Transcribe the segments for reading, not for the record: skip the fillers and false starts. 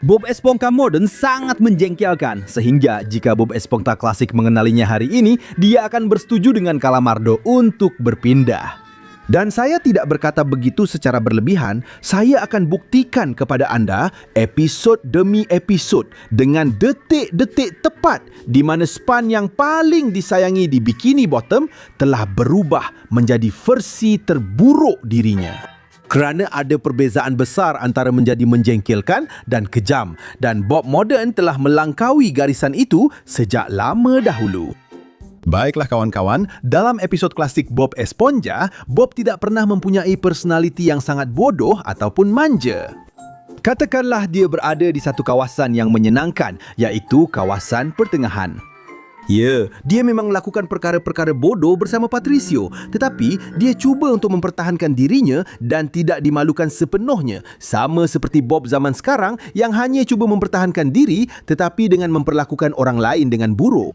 Bob Esponja modern sangat menjengkelkan, sehingga jika Bob Esponja klasik mengenalinya hari ini, dia akan bersetuju dengan Calamardo untuk berpindah. Dan saya tidak berkata begitu secara berlebihan, saya akan buktikan kepada anda episod demi episod dengan detik-detik tepat di mana Span yang paling disayangi di Bikini Bottom telah berubah menjadi versi terburuk dirinya. Kerana ada perbezaan besar antara menjadi menjengkelkan dan kejam, dan Bob moden telah melangkaui garisan itu sejak lama dahulu. Baiklah kawan-kawan, dalam episod klasik Bob Esponja, Bob tidak pernah mempunyai personaliti yang sangat bodoh ataupun manja. Katakanlah dia berada di satu kawasan yang menyenangkan, iaitu kawasan pertengahan. Ya, dia memang melakukan perkara-perkara bodoh bersama Patricio, tetapi dia cuba untuk mempertahankan dirinya dan tidak dimalukan sepenuhnya, sama seperti Bob zaman sekarang yang hanya cuba mempertahankan diri tetapi dengan memperlakukan orang lain dengan buruk.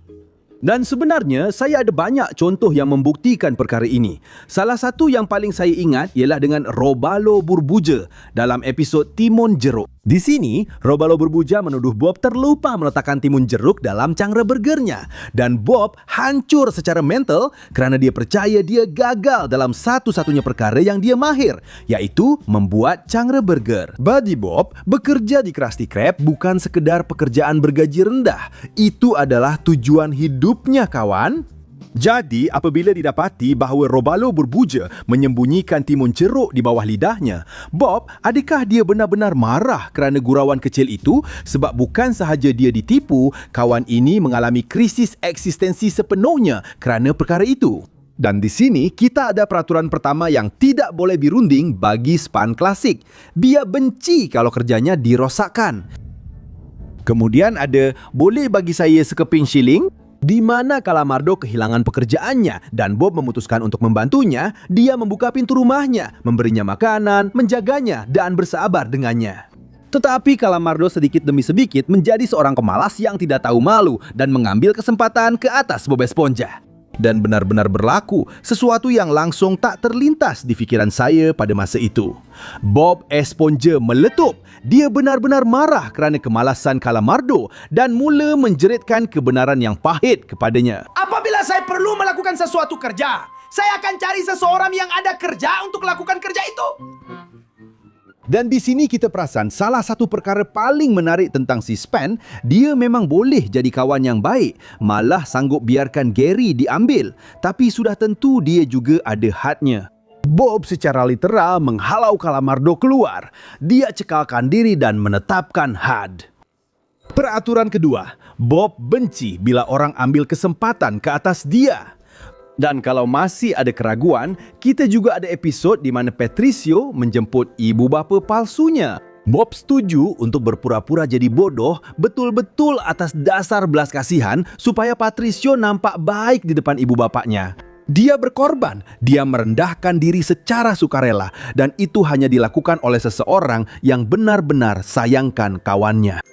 Dan sebenarnya, saya ada banyak contoh yang membuktikan perkara ini. Salah satu yang paling saya ingat ialah dengan Robalo Burbuja dalam episod Timun Jeruk. Di sini, Robalo Burbuja menuduh Bob terlupa meletakkan timun jeruk dalam cangre burgernya. Dan Bob hancur secara mental kerana dia percaya dia gagal dalam satu-satunya perkara yang dia mahir, iaitu membuat cangre burger. Bagi Bob, bekerja di Krusty Krab bukan sekedar pekerjaan bergaji rendah. Itu adalah tujuan hidupnya, kawan. Jadi, apabila didapati bahawa Robalo Burbuja menyembunyikan timun jeruk di bawah lidahnya, Bob, adakah dia benar-benar marah kerana gurauan kecil itu? Sebab bukan sahaja dia ditipu, kawan ini mengalami krisis eksistensi sepenuhnya kerana perkara itu. Dan di sini, kita ada peraturan pertama yang tidak boleh dirunding bagi Span klasik. Dia benci kalau kerjanya dirosakkan. Kemudian ada, boleh bagi saya sekeping shilling? Di mana Calamardo kehilangan pekerjaannya dan Bob memutuskan untuk membantunya, dia membuka pintu rumahnya, memberinya makanan, menjaganya dan bersabar dengannya. Tetapi Calamardo sedikit demi sedikit menjadi seorang pemalas yang tidak tahu malu dan mengambil kesempatan ke atas Bob Esponja. Dan benar-benar berlaku sesuatu yang langsung tak terlintas di fikiran saya pada masa itu. Bob Esponja meletup. Dia benar-benar marah kerana kemalasan Calamardo dan mula menjeritkan kebenaran yang pahit kepadanya. Apabila saya perlu melakukan sesuatu kerja, saya akan cari seseorang yang ada kerja untuk lakukan kerja itu. Dan di sini kita perasan salah satu perkara paling menarik tentang si Span, dia memang boleh jadi kawan yang baik, malah sanggup biarkan Gary diambil, tapi sudah tentu dia juga ada hadnya. Bob secara literal menghalau Calamardo keluar. Dia cekalkan diri dan menetapkan had. Peraturan kedua, Bob benci bila orang ambil kesempatan ke atas dia. Dan kalau masih ada keraguan, kita juga ada episod di mana Patricio menjemput ibu bapa palsunya. Bob setuju untuk berpura-pura jadi bodoh betul-betul atas dasar belas kasihan supaya Patricio nampak baik di depan ibu bapanya. Dia berkorban, dia merendahkan diri secara sukarela dan itu hanya dilakukan oleh seseorang yang benar-benar sayangkan kawannya.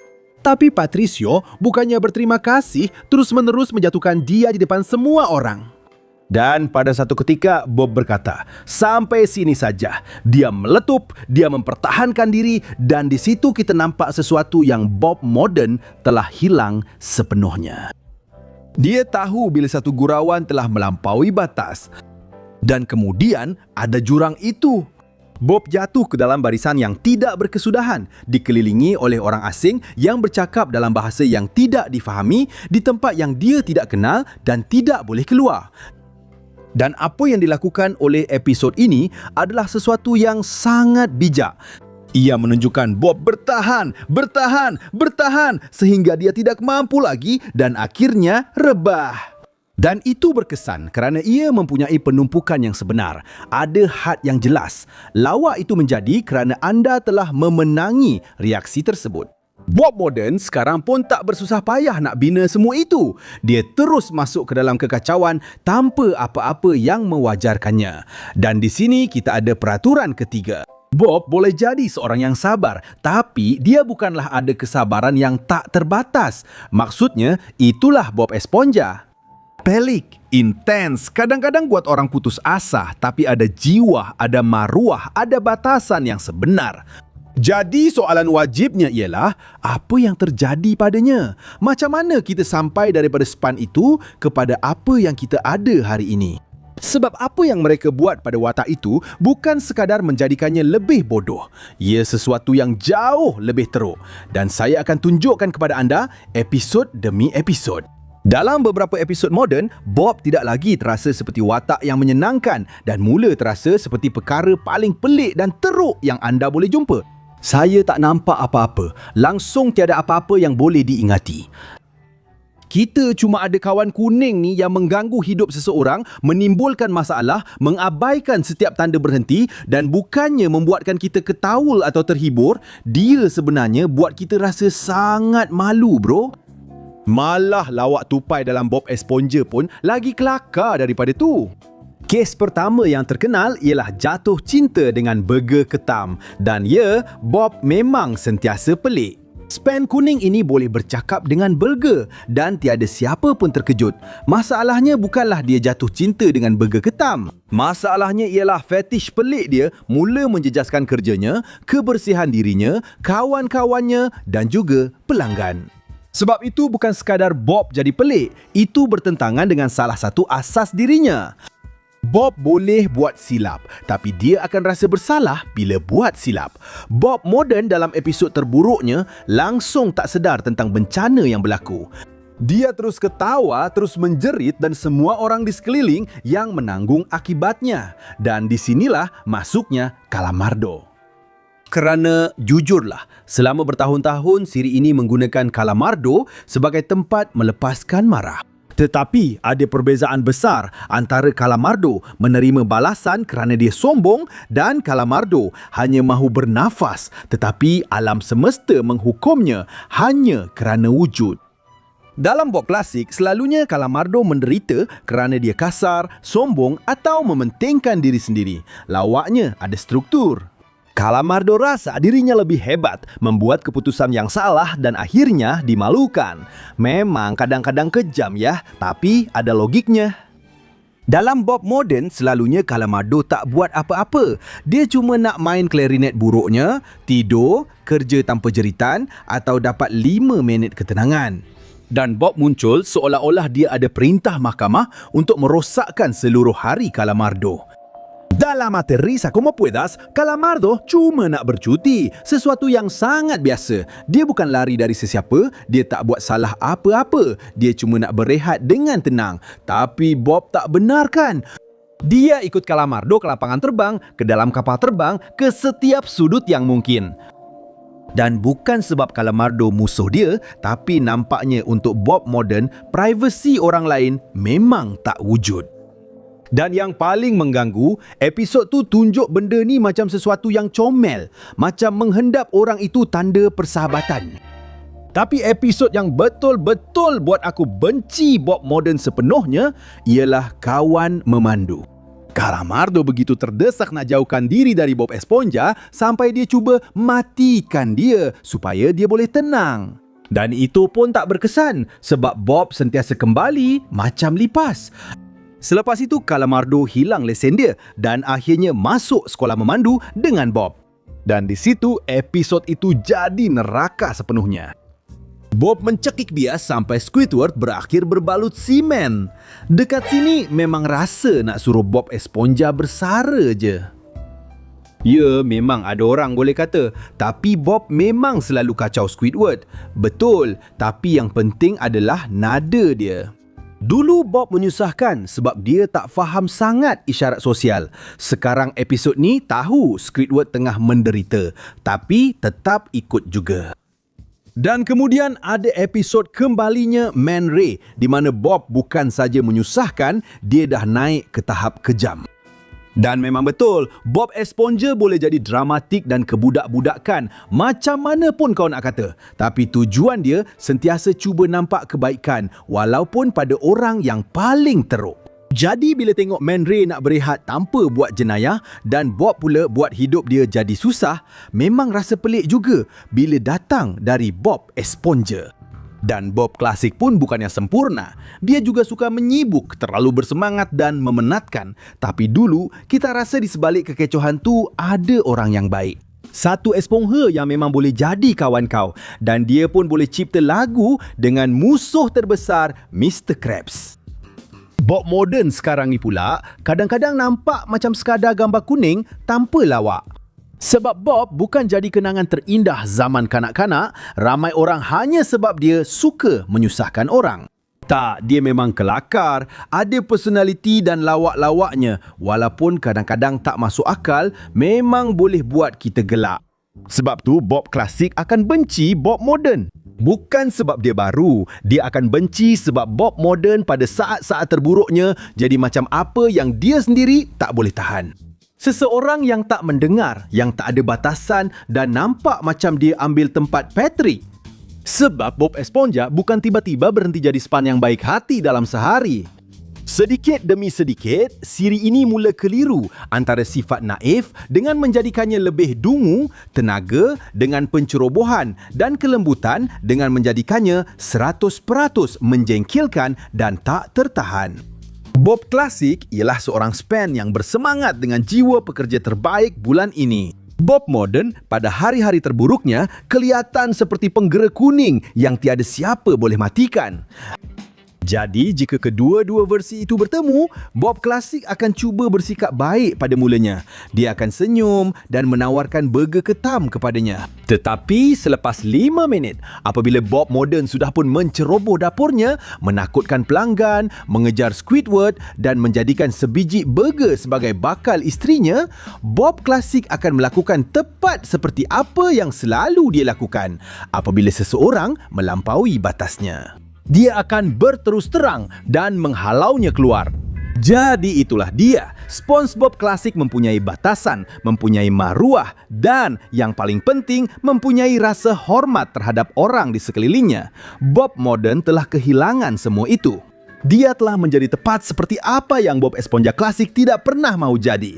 Tapi Patricio bukannya berterima kasih, terus-menerus menjatuhkan dia di depan semua orang. Dan pada satu ketika Bob berkata, sampai sini saja. Dia meletup, dia mempertahankan diri dan di situ kita nampak sesuatu yang Bob moden telah hilang sepenuhnya. Dia tahu bila satu gurauan telah melampaui batas. Dan kemudian ada jurang itu. Bob jatuh ke dalam barisan yang tidak berkesudahan, dikelilingi oleh orang asing yang bercakap dalam bahasa yang tidak difahami di tempat yang dia tidak kenal dan tidak boleh keluar. Dan apa yang dilakukan oleh episod ini adalah sesuatu yang sangat bijak. Ia menunjukkan Bob bertahan sehingga dia tidak mampu lagi dan akhirnya rebah. Dan itu berkesan kerana ia mempunyai penumpukan yang sebenar. Ada had yang jelas. Lawak itu menjadi kerana anda telah memenangi reaksi tersebut. Bob moden sekarang pun tak bersusah payah nak bina semua itu. Dia terus masuk ke dalam kekacauan tanpa apa-apa yang mewajarkannya. Dan di sini kita ada peraturan ketiga. Bob boleh jadi seorang yang sabar, tapi dia bukanlah ada kesabaran yang tak terbatas. Maksudnya, itulah Bob Esponja. Pelik, intens, kadang-kadang buat orang putus asa, tapi ada jiwa, ada maruah, ada batasan yang sebenar. Jadi soalan wajibnya ialah, apa yang terjadi padanya? Macam mana kita sampai daripada span itu kepada apa yang kita ada hari ini? Sebab apa yang mereka buat pada watak itu bukan sekadar menjadikannya lebih bodoh. Ia sesuatu yang jauh lebih teruk. Dan saya akan tunjukkan kepada anda episod demi episod. Dalam beberapa episod moden, Bob tidak lagi terasa seperti watak yang menyenangkan dan mula terasa seperti perkara paling pelik dan teruk yang anda boleh jumpa. Saya tak nampak apa-apa. Langsung tiada apa-apa yang boleh diingati. Kita cuma ada kawan kuning ni yang mengganggu hidup seseorang, menimbulkan masalah, mengabaikan setiap tanda berhenti dan bukannya membuatkan kita ketawa atau terhibur, dia sebenarnya buat kita rasa sangat malu, bro. Malah lawak tupai dalam Bob Esponja pun lagi kelakar daripada tu. Kes pertama yang terkenal ialah jatuh cinta dengan burger ketam dan ya, Bob memang sentiasa pelik. Span kuning ini boleh bercakap dengan burger dan tiada siapa pun terkejut. Masalahnya bukanlah dia jatuh cinta dengan burger ketam. Masalahnya ialah fetish pelik dia mula menjejaskan kerjanya, kebersihan dirinya, kawan-kawannya dan juga pelanggan. Sebab itu bukan sekadar Bob jadi pelik, itu bertentangan dengan salah satu asas dirinya. Bob boleh buat silap, tapi dia akan rasa bersalah bila buat silap. Bob moden dalam episod terburuknya langsung tak sedar tentang bencana yang berlaku. Dia terus ketawa, terus menjerit dan semua orang di sekeliling yang menanggung akibatnya. Dan di sinilah masuknya Calamardo. Kerana jujurlah, selama bertahun-tahun siri ini menggunakan Calamardo sebagai tempat melepaskan marah. Tetapi ada perbezaan besar antara Calamardo menerima balasan kerana dia sombong dan Calamardo hanya mahu bernafas tetapi alam semesta menghukumnya hanya kerana wujud. Dalam Bob klasik, selalunya Calamardo menderita kerana dia kasar, sombong atau mementingkan diri sendiri. Lawaknya ada struktur. Calamardo rasa dirinya lebih hebat, membuat keputusan yang salah dan akhirnya dimalukan. Memang kadang-kadang kejam ya, tapi ada logiknya. Dalam Bob moden, selalunya Calamardo tak buat apa-apa. Dia cuma nak main klarinet buruknya, tidur, kerja tanpa jeritan atau dapat 5 minit ketenangan. Dan Bob muncul seolah-olah dia ada perintah mahkamah untuk merosakkan seluruh hari Calamardo. Dalam Aterriza Como Puedas, Calamardo cuma nak bercuti. Sesuatu yang sangat biasa. Dia bukan lari dari sesiapa, dia tak buat salah apa-apa. Dia cuma nak berehat dengan tenang. Tapi Bob tak benarkan. Dia ikut Calamardo ke lapangan terbang, ke dalam kapal terbang, ke setiap sudut yang mungkin. Dan bukan sebab Calamardo musuh dia, tapi nampaknya untuk Bob moden, privasi orang lain memang tak wujud. Dan yang paling mengganggu, episod tu tunjuk benda ni macam sesuatu yang comel, macam menghendap orang itu tanda persahabatan. Tapi episod yang betul-betul buat aku benci Bob moden sepenuhnya ialah Kawan Memandu. Calamardo begitu terdesak nak jauhkan diri dari Bob Esponja sampai dia cuba matikan dia supaya dia boleh tenang. Dan itu pun tak berkesan sebab Bob sentiasa kembali macam lipas. Selepas itu, Calamardo hilang lesen dia dan akhirnya masuk sekolah memandu dengan Bob. Dan di situ, episod itu jadi neraka sepenuhnya. Bob mencekik bias sampai Squidward berakhir berbalut simen. Dekat sini memang rasa nak suruh Bob Esponja bersara je. Ya, memang ada orang boleh kata, tapi Bob memang selalu kacau Squidward. Betul, tapi yang penting adalah nada dia. Dulu Bob menyusahkan sebab dia tak faham sangat isyarat sosial. Sekarang episod ni tahu Squidward tengah menderita, tapi tetap ikut juga. Dan kemudian ada episod kembalinya Man Ray di mana Bob bukan saja menyusahkan, dia dah naik ke tahap kejam. Dan memang betul, Bob Esponja boleh jadi dramatik dan kebudak-budakan macam mana pun kau nak kata. Tapi tujuan dia sentiasa cuba nampak kebaikan walaupun pada orang yang paling teruk. Jadi bila tengok Man Ray nak berehat tanpa buat jenayah dan Bob pula buat hidup dia jadi susah, memang rasa pelik juga bila datang dari Bob Esponja. Dan Bob klasik pun bukannya sempurna. Dia juga suka menyibuk, terlalu bersemangat dan memenatkan. Tapi dulu, kita rasa di sebalik kekecohan tu ada orang yang baik. Satu esponja yang memang boleh jadi kawan kau. Dan dia pun boleh cipta lagu dengan musuh terbesar Mr. Krabs. Bob moden sekarang ni pula kadang-kadang nampak macam sekadar gambar kuning tanpa lawak. Sebab Bob bukan jadi kenangan terindah zaman kanak-kanak, ramai orang hanya sebab dia suka menyusahkan orang. Tak, dia memang kelakar, ada personaliti dan lawak-lawaknya. Walaupun kadang-kadang tak masuk akal, memang boleh buat kita gelak. Sebab tu Bob klasik akan benci Bob moden. Bukan sebab dia baru, dia akan benci sebab Bob moden pada saat-saat terburuknya jadi macam apa yang dia sendiri tak boleh tahan. Seseorang yang tak mendengar, yang tak ada batasan dan nampak macam dia ambil tempat Patrick. Sebab Bob Esponja bukan tiba-tiba berhenti jadi span yang baik hati dalam sehari. Sedikit demi sedikit, siri ini mula keliru antara sifat naif dengan menjadikannya lebih dungu, tenaga dengan pencerobohan dan kelembutan dengan menjadikannya 100% menjengkelkan dan tak tertahan. Bob klasik ialah seorang span yang bersemangat dengan jiwa pekerja terbaik bulan ini. Bob moden pada hari-hari terburuknya kelihatan seperti penggera kuning yang tiada siapa boleh matikan. Jadi, jika kedua-dua versi itu bertemu, Bob klasik akan cuba bersikap baik pada mulanya. Dia akan senyum dan menawarkan burger ketam kepadanya. Tetapi selepas 5 minit, apabila Bob moden sudah pun menceroboh dapurnya, menakutkan pelanggan, mengejar Squidward dan menjadikan sebiji burger sebagai bakal isterinya, Bob klasik akan melakukan tepat seperti apa yang selalu dia lakukan apabila seseorang melampaui batasnya. Dia akan berterus terang dan menghalaunya keluar. Jadi itulah dia. SpongeBob klasik mempunyai batasan, mempunyai maruah dan yang paling penting mempunyai rasa hormat terhadap orang di sekelilingnya. Bob moden telah kehilangan semua itu. Dia telah menjadi tepat seperti apa yang Bob Esponja klasik tidak pernah mahu jadi.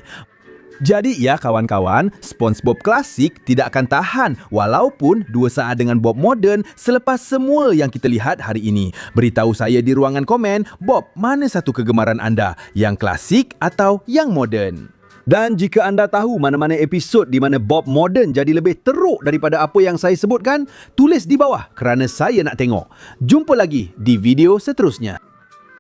Jadi ya kawan-kawan, SpongeBob klasik tidak akan tahan walaupun 2 saat dengan Bob moden selepas semua yang kita lihat hari ini. Beritahu saya di ruangan komen, Bob, mana satu kegemaran anda? Yang klasik atau yang moden? Dan jika anda tahu mana-mana episod di mana Bob moden jadi lebih teruk daripada apa yang saya sebutkan, tulis di bawah kerana saya nak tengok. Jumpa lagi di video seterusnya.